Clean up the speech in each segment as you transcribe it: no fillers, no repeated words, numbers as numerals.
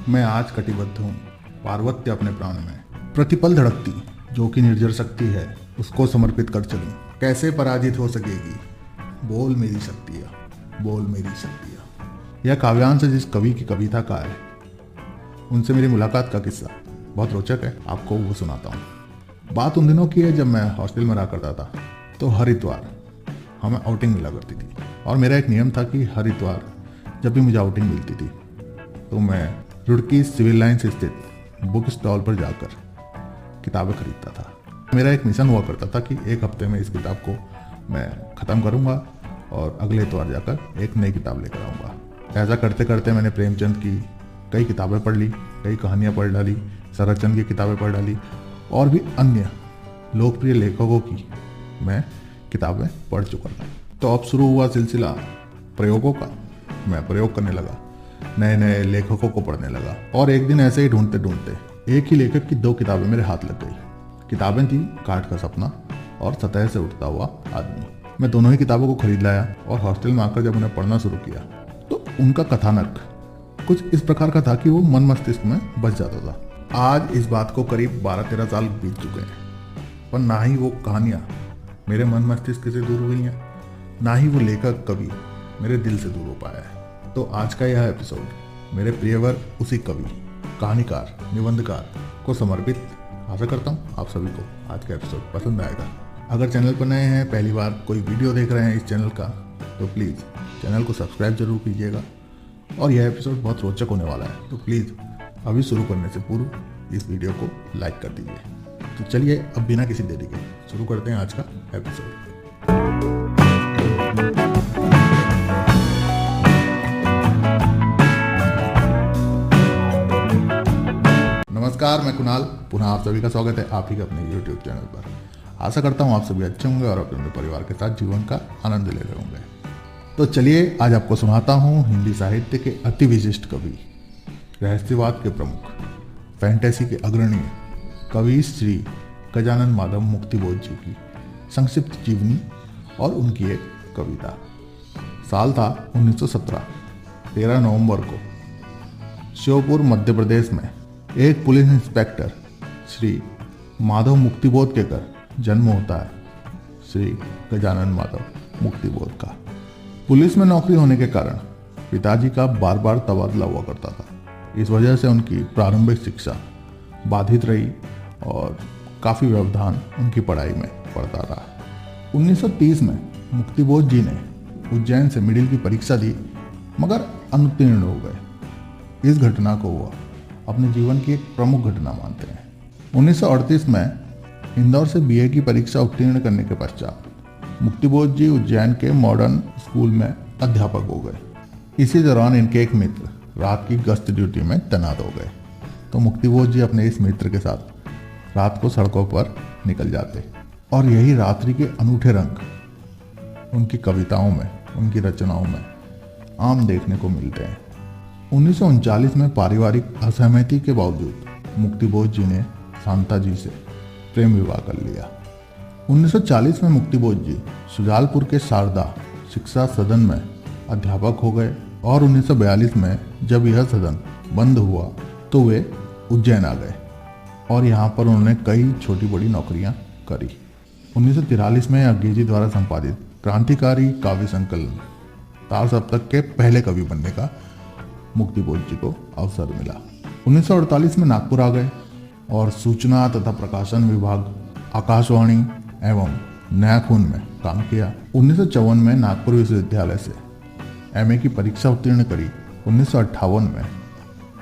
मैं आज कटिबद्ध हूँ पार्वत्य अपने प्राण में, प्रतिपल धड़कती जो कि निर्जर शक्ति है उसको समर्पित कर चलूं। कैसे पराजित हो सकेगी, बोल मेरी शक्तियाँ, बोल मेरी शक्तियाँ। यह काव्यांश जिस कवि की कविता का है, उनसे मेरी मुलाकात का किस्सा बहुत रोचक है, आपको वो सुनाता हूँ। बात उन दिनों की है जब मैं हॉस्टल में रहा करता था, तो हर इतवार हमें आउटिंग मिला करती थी और मेरा एक नियम था कि हर इतवार जब भी मुझे आउटिंग मिलती थी तो मैं रुड़की सिविल लाइन्स स्थित बुक स्टॉल पर जाकर किताबें खरीदता था। मेरा एक मिशन हुआ करता था कि एक हफ्ते में इस किताब को मैं ख़त्म करूंगा और अगले इतवार जाकर एक नई किताब लेकर आऊँगा। ऐसा करते करते मैंने प्रेमचंद की कई किताबें पढ़ ली, कई कहानियाँ पढ़ डाली, शरतचंद की किताबें पढ़ डाली और भी अन्य लोकप्रिय लेखकों की मैं किताबें पढ़ चुका था। तो अब शुरू हुआ सिलसिला प्रयोगों का। मैं प्रयोग करने लगा, नए नए लेखकों को पढ़ने लगा और एक दिन ऐसे ही ढूंढते ढूंढते एक ही लेखक की 2 किताबें मेरे हाथ लग गई। किताबें थी काट का सपना और सतह से उठता हुआ आदमी। मैं दोनों ही किताबों को खरीद लाया और हॉस्टल में आकर जब उन्हें पढ़ना शुरू किया तो उनका कथानक कुछ इस प्रकार का था कि वो मन मस्तिष्क में बस जाता था। आज इस बात को करीब 12-13 साल बीत चुके हैं, पर ना ही वो कहानियाँ मेरे मन मस्तिष्क से दूर हुई हैं, ना ही वो लेखक कवि मेरे दिल से दूर हो पाया है। तो आज का यह एपिसोड मेरे प्रियवर उसी कवि, कहानीकार, निबंधकार को समर्पित। आशा करता हूँ आप सभी को आज का एपिसोड पसंद आएगा। अगर चैनल पर नए हैं, पहली बार कोई वीडियो देख रहे हैं इस चैनल का, तो प्लीज़ चैनल को सब्सक्राइब जरूर कीजिएगा। और यह एपिसोड बहुत रोचक होने वाला है, तो प्लीज़ अभी शुरू करने से पूर्व इस वीडियो को लाइक कर दीजिए। तो चलिए अब बिना किसी देरी के शुरू करते हैं आज का एपिसोड। नमस्कार, मैं कुणाल, पुनः आप सभी का स्वागत है आप ही के अपने YouTube चैनल पर। आशा करता हूँ आप सभी अच्छे होंगे और अपने परिवार के साथ जीवन का आनंद ले रहे होंगे। तो चलिए आज आपको सुनाता हूँ हिंदी साहित्य के अति विशिष्ट कवि, रहस्यवाद के प्रमुख, फैंटेसी के अग्रणी कवि श्री गजानन माधव मुक्तिबोध जी की संक्षिप्त जीवनी और उनकी एक कविता। साल था 1917। 13 नवंबर को श्योपुर मध्य प्रदेश में एक पुलिस इंस्पेक्टर श्री माधव मुक्तिबोध के घर जन्म होता है श्री गजानन माधव मुक्तिबोध का। पुलिस में नौकरी होने के कारण पिताजी का बार बार तबादला हुआ करता था। इस वजह से उनकी प्रारंभिक शिक्षा बाधित रही और काफ़ी व्यवधान उनकी पढ़ाई में पड़ता रहा। 1930 में मुक्तिबोध जी ने उज्जैन से मिडिल की परीक्षा दी, मगर अनुत्तीर्ण हो गए। इस घटना को वो अपने जीवन की एक प्रमुख घटना मानते हैं। 1938 में इंदौर से बीए की परीक्षा उत्तीर्ण करने के पश्चात मुक्तिबोध जी उज्जैन के मॉडर्न स्कूल में अध्यापक हो गए। इसी दौरान इनके एक मित्र रात की गश्त ड्यूटी में तैनात हो गए, तो मुक्तिबोध जी अपने इस मित्र के साथ रात को सड़कों पर निकल जाते और यही रात्रि के अनूठे रंग उनकी कविताओं में, उनकी रचनाओं में आम देखने को मिलते हैं। 1939 में पारिवारिक असहमति के बावजूद मुक्तिबोध जी ने शांता जी से प्रेम विवाह कर लिया। 1940 में मुक्तिबोध जी सुजालपुर के शारदा शिक्षा सदन में अध्यापक हो गए और 1942 में जब यह सदन बंद हुआ तो वे उज्जैन आ गए और यहाँ पर उन्होंने कई छोटी बड़ी नौकरियाँ करी। 1943 में अंग्रेजी द्वारा संपादित क्रांतिकारी काव्य संकलन तार सप्तक के पहले कवि बनने का मुक्तिबोध जी को अवसर मिला। 1948 में नागपुर आ गए और सूचना तथा प्रकाशन विभाग, आकाशवाणी एवं नया खून में काम किया। 1954 में नागपुर विश्वविद्यालय से एमए की परीक्षा उत्तीर्ण करी। 1958 में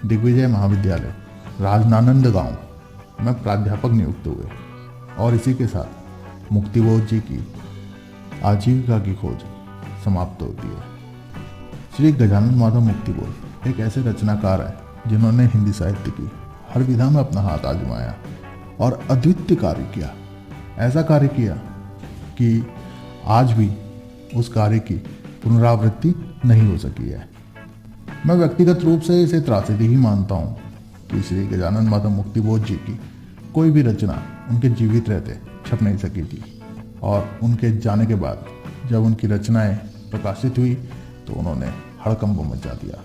दिग्विजय महाविद्यालय राजनानंद गांव में प्राध्यापक नियुक्त हुए और इसी के साथ मुक्तिबोध जी की आजीविका की खोज समाप्त होती है। श्री गजानन माधव मुक्तिबोध एक ऐसे रचनाकार हैं जिन्होंने हिंदी साहित्य की हर विधा में अपना हाथ आजमाया और अद्वितीय कार्य किया। ऐसा कार्य किया कि आज भी उस कार्य की पुनरावृत्ति नहीं हो सकी है। मैं व्यक्तिगत रूप से इसे त्रासदी ही मानता हूँ कि श्री गजानन माधव मुक्तिबोध जी की कोई भी रचना उनके जीवित रहते छप नहीं सकी थी और उनके जाने के बाद जब उनकी रचनाएं प्रकाशित हुई तो उन्होंने हड़कंप मचा दिया।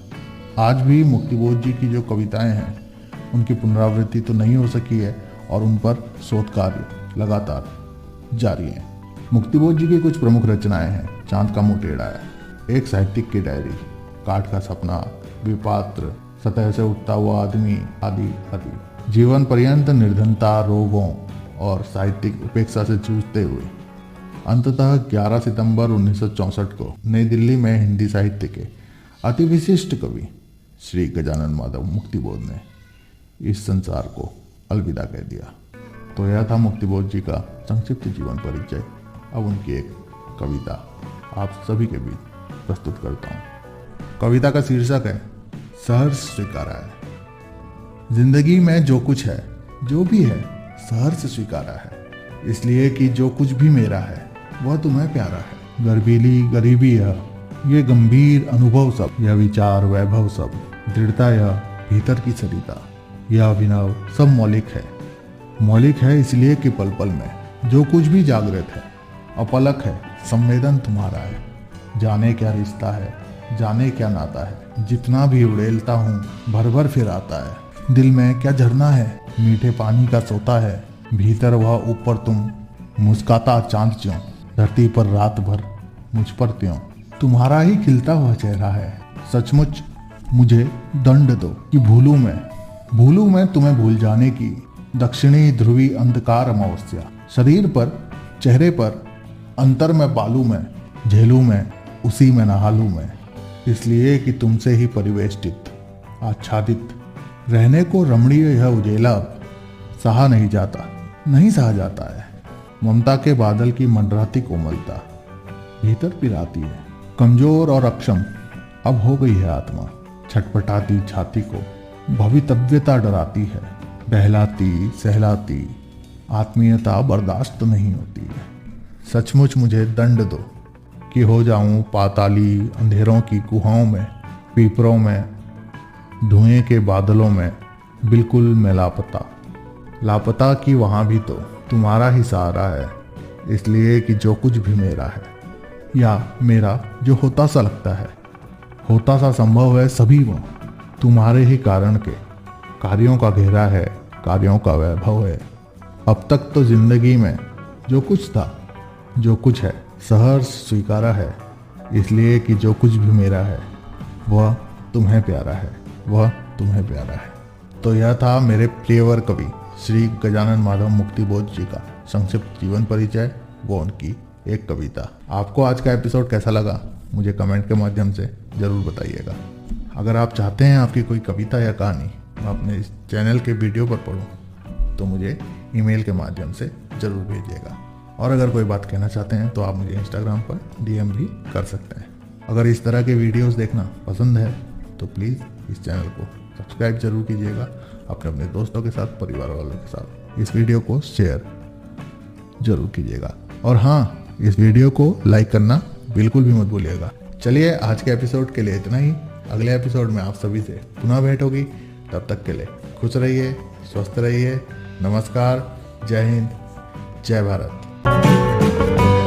आज भी मुक्तिबोध जी की जो कविताएं हैं उनकी पुनरावृत्ति तो नहीं हो सकी है और उन पर शोध कार्य लगातार जारी है। मुक्तिबोध जी की कुछ प्रमुख रचनाएं हैं चांद का मुंह टेढ़ा है, एक साहित्यिक की डायरी, काठ का सपना, विपात्र, सतह से उठता हुआ आदमी आदि आदि। जीवन पर्यंत निर्धनता, रोगों और साहित्यिक उपेक्षा से जूझते हुए अंततः 11 सितंबर 1964 को नई दिल्ली में हिंदी साहित्य के अति विशिष्ट कवि श्री गजानन माधव मुक्तिबोध ने इस संसार को अलविदा कह दिया। तो यह था मुक्तिबोध जी का संक्षिप्त जीवन परिचय। अब उनकी एक कविता आप सभी के बीच प्रस्तुत करता हूँ। कविता का शीर्षक है सहर्ष स्वीकारा है। जिंदगी में जो कुछ है, जो भी है, सहर्ष स्वीकारा है, इसलिए कि जो कुछ भी मेरा है वह तुम्हें प्यारा है। गर्बीली गरीबी ये गंभीर अनुभव सब, यह विचार वैभव सब, दृढ़ता यह भीतर की सरिता, यह अभिनव सब मौलिक है। मौलिक है इसलिए कि पल पल में जो कुछ भी जागृत है, अपलक है, संवेदन तुम्हारा है। जाने क्या रिश्ता है, जाने क्या नाता है, जितना भी उड़ेलता हूँ भर भर फिर आता है। दिल में क्या झरना है, मीठे पानी का सोता है, भीतर वह ऊपर तुम, मुस्काता चांद क्यों, धरती पर रात भर मुझ पर त्यों, तुम्हारा ही खिलता हुआ चेहरा है। सचमुच मुझे दंड दो कि भूलूं मैं तुम्हें भूल जाने की दक्षिणी ध्रुवी अंधकार अमावस्या। शरीर पर, चेहरे पर, अंतर में बालू में, झेलू में, उसी में नहालू में, इसलिए कि तुमसे ही परिवेष्टित आच्छादित रहने को रमणीय यह उजेला अब सहा नहीं जाता है। ममता के बादल की मंडराती कोमलता भीतर पिराती है। कमजोर और अक्षम अब हो गई है आत्मा, छटपटाती छाती को भवितव्यता डराती है। बहलाती सहलाती आत्मीयता बर्दाश्त नहीं होती है। सचमुच मुझे दंड दो कि हो जाऊं पाताली अंधेरों की गुहाओं में, पीपरों में, धुएं के बादलों में, बिल्कुल मैं लापता कि वहां भी तो तुम्हारा ही सहारा है। इसलिए कि जो कुछ भी मेरा है या मेरा जो होता सा लगता है, होता सा संभव है, सभी वो तुम्हारे ही कारण के कार्यों का घेरा है, कार्यों का वैभव है। अब तक तो जिंदगी में जो कुछ था, जो कुछ है, सहर्ष स्वीकारा है, इसलिए कि जो कुछ भी मेरा है वह तुम्हें प्यारा है, वह तुम्हें प्यारा है। तो यह था मेरे प्रियवर कवि श्री गजानन माधव मुक्तिबोध जी का संक्षिप्त जीवन परिचय, वो उनकी एक कविता। आपको आज का एपिसोड कैसा लगा मुझे कमेंट के माध्यम से ज़रूर बताइएगा। अगर आप चाहते हैं आपकी कोई कविता या कहानी मैं अपने इस चैनल के वीडियो पर पढूं तो मुझे ईमेल के माध्यम से ज़रूर भेजिएगा। और अगर कोई बात कहना चाहते हैं तो आप मुझे इंस्टाग्राम पर डीएम भी कर सकते हैं। अगर इस तरह के वीडियोस देखना पसंद है तो प्लीज़ इस चैनल को सब्सक्राइब जरूर कीजिएगा। अपने दोस्तों के साथ, परिवार वालों के साथ इस वीडियो को शेयर जरूर कीजिएगा। और हाँ, इस वीडियो को लाइक करना बिल्कुल भी मत भूलिएगा। चलिए, आज के एपिसोड के लिए इतना ही। अगले एपिसोड में आप सभी से पुनः भेंट होगी। तब तक के लिए खुश रहिए, स्वस्थ रहिए। नमस्कार, जय हिंद, जय भारत।